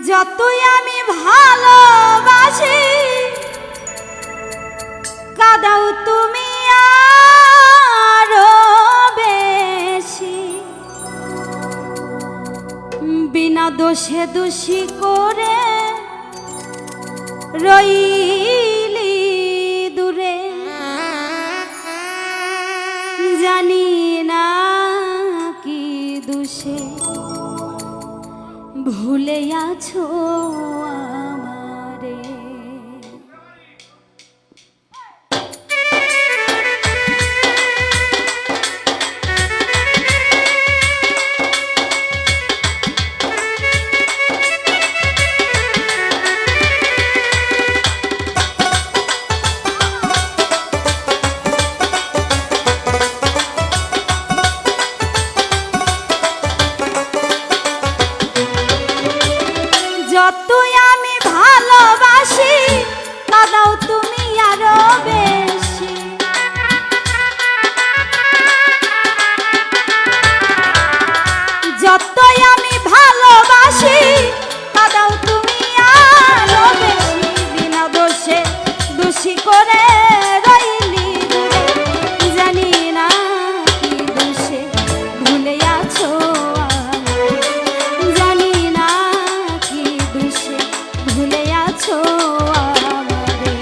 যতই আমি ভালোবাসি কাঁদাও তুমি আরো বেশি, বিনা দোষে দোষী করে রইলি দূরে। জানি না কি দোষে ভুলে আছো আমারে। যতই আমি ভালোবাসি কাঁদাও তুমি আরো বেশি, যতই আমি ভালোবাসি কাঁদাও তুমি আরো বেশি, বিনা দোষে দোষী করে রইলি দূরে। জানি না কি দোষে ভুলে আছো ভুলে আছো আমারে।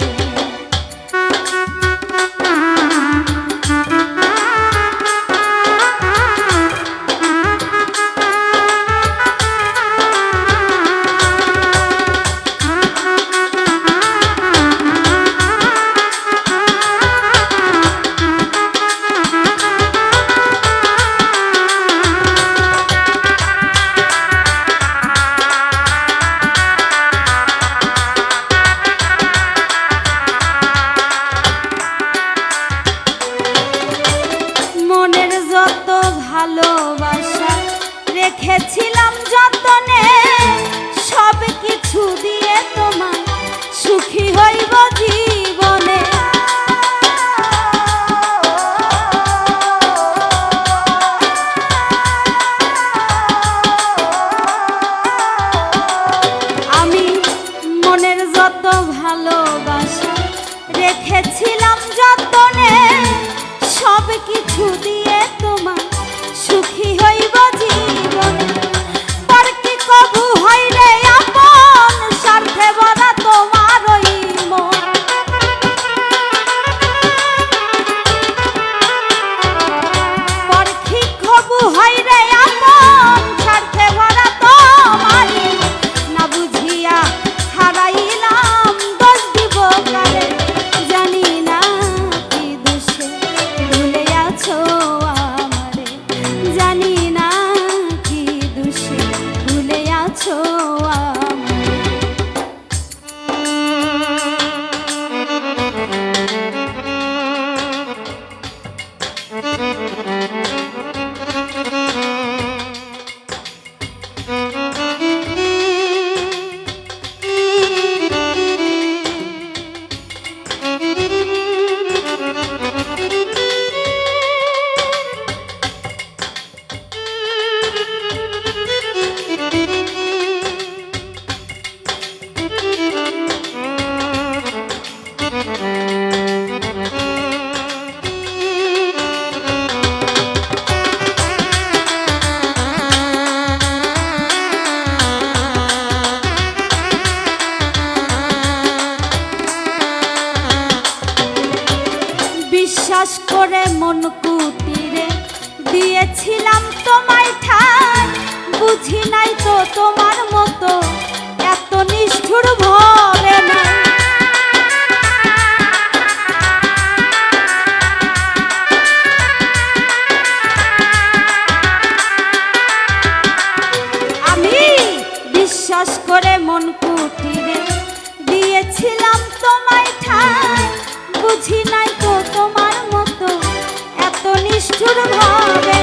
যত ভালোবাসা রেখেছিলাম যতনে, সব কিছু দিয়ে তোমার সুখী হইব জীবনে। আমি মনের যত ভালোবাসা রেখেছিলাম যতনে, সব কিছু দিয়ে তোমার সুখী হইব জীবন। পর কি কবু হইলে আপন স্বার্থে ভরা তোমার ওই মন। পর কি কবু হইলে আপন স্বার্থে ভরা তোমার, না বুঝিয়া হারাইলাম দোষ দিব কারে। জানি না কি দোষে ভুলে আছো আমারে, জানি না কি দোষে ভুলে আছো আমারে। বিশ্বাস করে মন কুটিরে দিয়েছিলাম তোমায় ঠাই, বুঝি নাই তো তোমার মতো এত নিষ্ঠুর ভবে না। আমি বিশ্বাস করে মন কুটিরে দিয়েছিলাম তোমায় ঠাই, বুঝি নাই তো তোমার মতো এত নিষ্ঠুর ভাবে।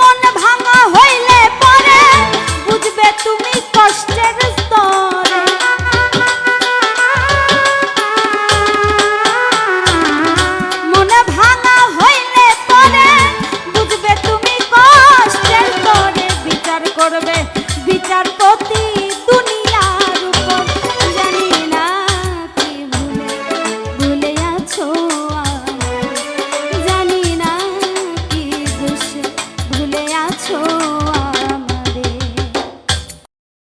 মন ভাঙা হইলে পরে বুঝবে তুমি কষ্টের স্তরে। মন ভাঙা হইলে পরে বুঝবে তুমি কষ্টের স্তরে। বিচার করবে বিচারপতি